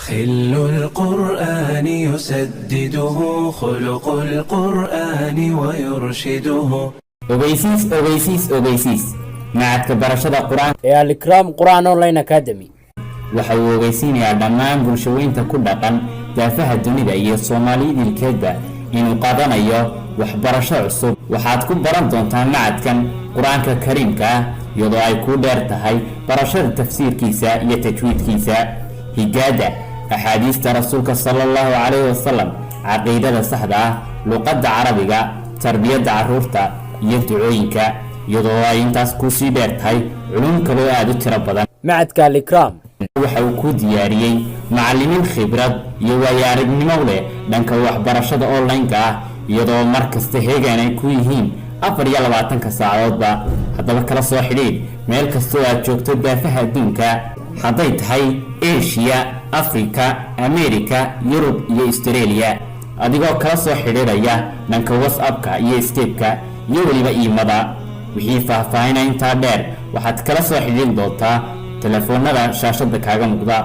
خل القرآن يسدده خلق القرآن ويرشده. ogeysiis macadka barashada quraan ee Al-Ikram Quran Online Academy waxa uu ogeysiinayaa dhammaan bulshooyinka ku dhaqan daafaha dunida iyo Soomaaliyeedba inuu qaadanayo waxbarasho cusub. waxaad ku baran doontaan macadkan Quraanka Kariimka iyadoo ay ku dheer tahay barashada tafsiirkiisa iyo tajwiidkiisa, higaada axaadiista rasuulka sallallahu alayhi wasallam, caqiidada saxda ah, luqadda carabiga, tarbiyada caruurta iyo ducooyinka, iyadoo ay intaas ku sii dheer tahay culum kale oo aad u tiro badan. macadka Al-Ikram waxa uu ku diyaariyay macallimiin khibrad iyo waayo-aragnimo leh dhanka waxbarashada online-ka ah, iyadoo markasta heegan ay ku yihiin 24 saacadoodba. haddaba kala soo xidhiidh meel kasta oo aad joogto daafaha adduunka, hadday tahay Asia, Afrika, America, Yurub iyo Australia, adigoo kala soo xidhiidhaya dhanka WhatsApp-ka iyo Skype-ka iyo waliba email-da. wixii faahfaahinta inta dheer waxaad kala soo xidhiidhin doontaa telefoonada shaashada kaaga muuqda.